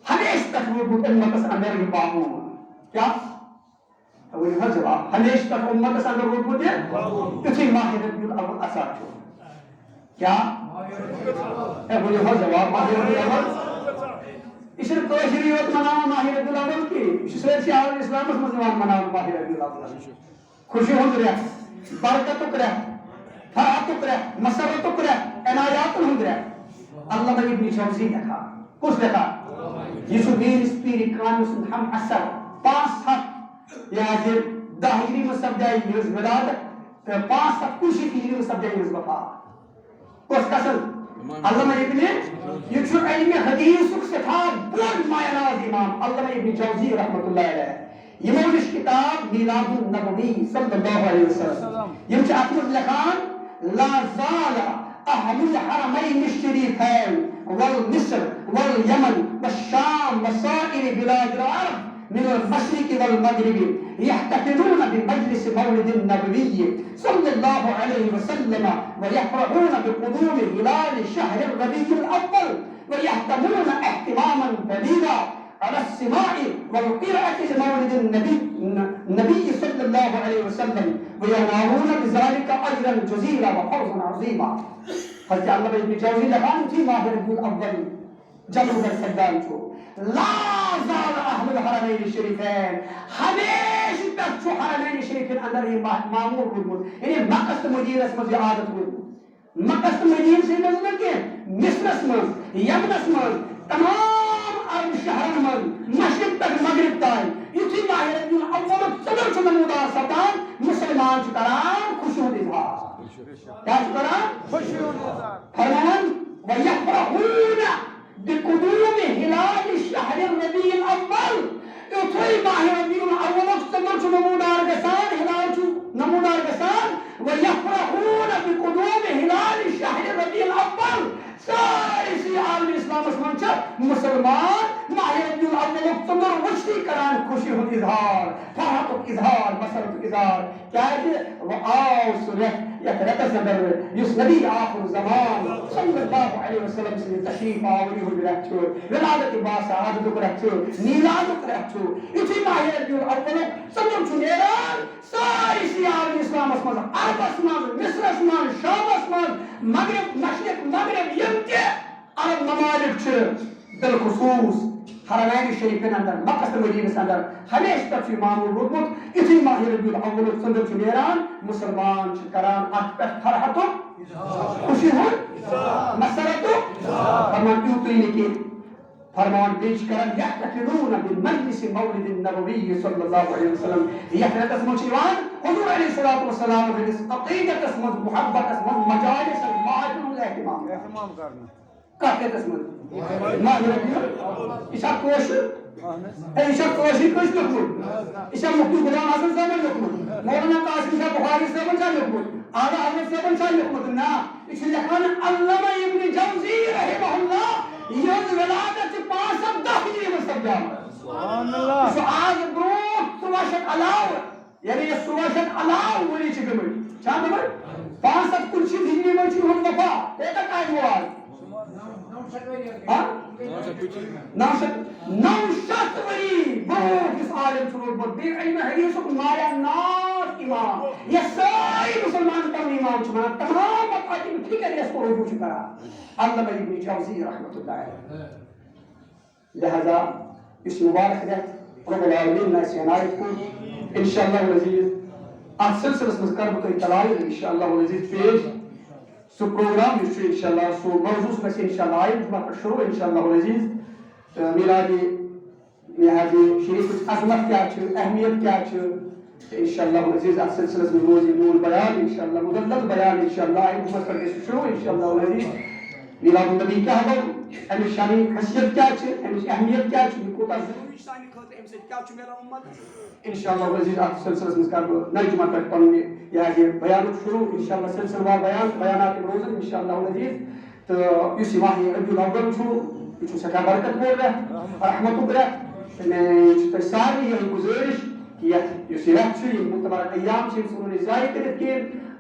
ہمیش تک وہ امت اس اندر ہی باہوں کیا اولی ہر جواب ہمیش تک امت اس اندر وہ بودے کچھ ماہ ربیع الاول اثر چھو کیا اولی ہر جواب ماہ ربیع الاول اسے کوشری وقت مناؤں ماہ ربیع الاول کی اس لیے سے عالم اسلام اس مزمان مناؤں ماہ ربیع الاول خوشی ہوں دریا برکت اکرہ فرحت اکرہ مسرت اکرہ عنایات ہوں دریا اللہ نے ابن جوزی لکھا کچھ لکھا یسو بیر اسپیری کانوس ہم اثر 5 یا جب 10 ہجری میں سب جائے یوز ولادت 5 کچھ ہجری میں سب جائے یوز وفا کچھ قسم علامہ ابن یہ چھو علم حدیث کتاب بلند معناز امام علامہ ابن جوزی رحمت اللہ علیہ یہ مولش کتاب میلاد النبوی صلی اللہ علیہ وسلم یہ چھو اکمل لکھان لا زال اہم الحرمین الشریفین والمصر والیمن والشام وسائر بلاد العرب من المشرق والمغرب يحتفلون بمجلس مولد النبي صلى الله عليه وسلم ويفرحون بقدوم هلال شهر الربيع الأول ويهتمون اهتماما بليغا على السماع والقراءة لمولد النبي صلى الله عليه وسلم وينالون بذلك أجرا جزيلا وفوزا عظيما. حضرت علامہ ابن جوزی لگان تھی ماہ ربیع الاول جمع در سجدان چھو لا زال اہل الحرمین الشریفین ہمیشہ تک چھو حرمین الشریفین اندر یہ معمول بودمت یعنی مکہ مدینہ مز یہ عادت بودمت مکہ مدینہ سے نظر کے مصر مز یمن مز تمام عرب شہر مز مشرق تک مغرب تک یتھی ماہ ربیع الاول صدر چھ نمودار سپدان مسلمان چھ کران خوشی اظہار کیا کران خوشی اظہار فرمان ويفرحون بقدوم هلال شهر الربيع الأول يطوي ماہ ربيع الأول اكتمر چھ نمودار گسان ہلال چھ نمودار گسان ويفرحون بقدوم هلال شهر الربيع الأول ساری سی عالم اسلام اسمان چھ مسلمان ماہ ربیع الاول اکتمر وشتی کران خوشی ہوں اظہار فرحت اظہار مسرت اظہار کیا ہے کہ وآو سنہ يتنتظر يسنبي آخر الزمان صلى الله عليه وسلم سے تشریف آوری ہو برہتو ولادت باسا عادت برہتو نیلادت برہتو اتی ماہ ربیع الاول سمجھو چنیران ساری سی عالم اسلام اسمان عرب اسمان مصر اسمان شام اسمان مغرب مشرق مغرب يمكن عرب ممالک چھ بالخصوص حرمین شریفین اندر مکہ مدینہ اندر ہمیشہ تک چھ معمول بودمت اتی ماہ ربیع الاول سمجھو چنیران مسلمان چھ کران ات پہ فرحت خوشی ہوں مسرت فرمان یوتری لکھی فرمان پیش کرن یحتفلون بمجلس مولد النبوی صلی اللہ علیہ وسلم یحتفل اسم چیوان حضور علیہ الصلوۃ والسلام عقیدت اسم محبت اسم مجالس المعاجل الاہتمام کرنا کہتے اسم ماہ ربیع اسا کوشش ایشا کوشی کس لکھمت ایشا مفتی غلام حسن صاحب لکھمت مولانا قاسم صاحب بخاری صاحب چاہ لکھمت آدھا حضرت صاحب چاہ لکھمت نا اس لکھان علامہ ابن جوزی رحمہ اللہ یوز ولادت 510 ہجری میں سب جانا سبحان اللہ اس آج بروت سواشت علاو یعنی یہ سواشت علاو ولی چکمر چاہ نمبر 500 کلشی ہجری میں چکمر وفا ایتا قائم ہوا نوشت وری بہت اس عالم سنور بود بے علم حدیث کو مایا ناس امام یہ ساری مسلمان کا امام چھنا تمام مقاطب فکر اس کو رجوع کرا علامہ ابن جوزی رحمۃ اللہ علیہ لہذا اس مبارک رات رب العالمین نے عنایت کو انشاءاللہ العزیز آپ سلسلہ میں کرب تو اطلاع انشاءاللہ العزیز پیش سو پروگرام اس انشاءاللہ سو موضوع میں سے انشاءاللہ آئے جمعہ پر شروع انشاءاللہ العزیز میلادی لہذا شریف عظمت کیا چھو اہمیت کیا چھو انشاءاللہ العزیز آپ سلسلہ میں موضوع نور بیان انشاءاللہ مدلل بیان انشاءاللہ آئے جمعہ پر شروع انشاءاللہ العزیز میلاد النبی کیا ہو ہمیں شانی حسیت کیا چھو ہمیں اہمیت کیا چھو کوتا ضروری شانی خاطر ہم سے کیا چھو میرا امت انشاءاللہ العزیز آپ سلسلہ میں کرب نئی جمعہ پر پڑھنے یہ بیان شروع انشاءاللہ سلسلہ وار بیانات روزن انشاءاللہ العزیز تو اس ماہ ربیع الاول چھو یہ سکا برکت بول رہا رحمت بول رہا میں ساری یہ گزارش کہ یہ سیرت چھو یہ متبرک ایام چھو سنون ازائی کرت کے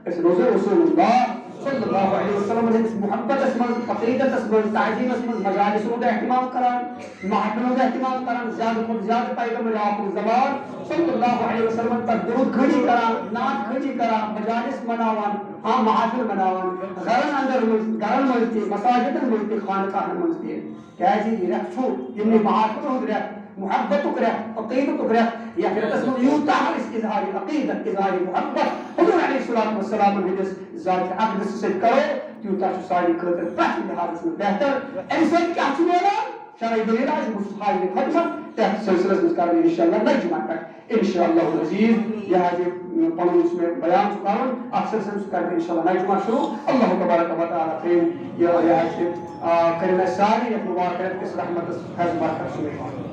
اس روزہ رسول اللہ صلی اللہ علیہ وسلم نے اس محبت اسمن عقیدت اسمن تعظیم اسمن مجالسوں کا اہتمام کران محفلوں کا اہتمام کران زیادہ خود زیادہ پیغمبر آخر زمان صلی اللہ علیہ وسلم پر درود کھڑی کران نعت کھڑی کران مجالس مناوان عام محافل مناوان غرن اندر گرن ملتی مساجد ملتی خانقاہ ملتی کیا جی یہ رکھو جنہیں محافل ہو گیا محبت کرے عقیدت کرے یا پھر اسم یوتا اس اظہار عقیدت اظہار محبت حضور علیہ الصلوۃ والسلام نے جس ذات اقدس سے کرو یوتا ساری خاطر پہلے لحاظ سے بہتر انسان کیا چنیرا شرعی دلیل ہے مصحاح نے خدمت تحت سلسلہ میں کریں انشاءاللہ نئی جمعہ تک انشاءاللہ العزیز یہ ہے پڑھوں اس میں بیان چکاؤں اکثر سے کریں انشاءاللہ نئی جمعہ شروع اللہ تبارک و تعالی خیر یہ ہے کرنا ساری مبارکت اس رحمت فیض برکت سے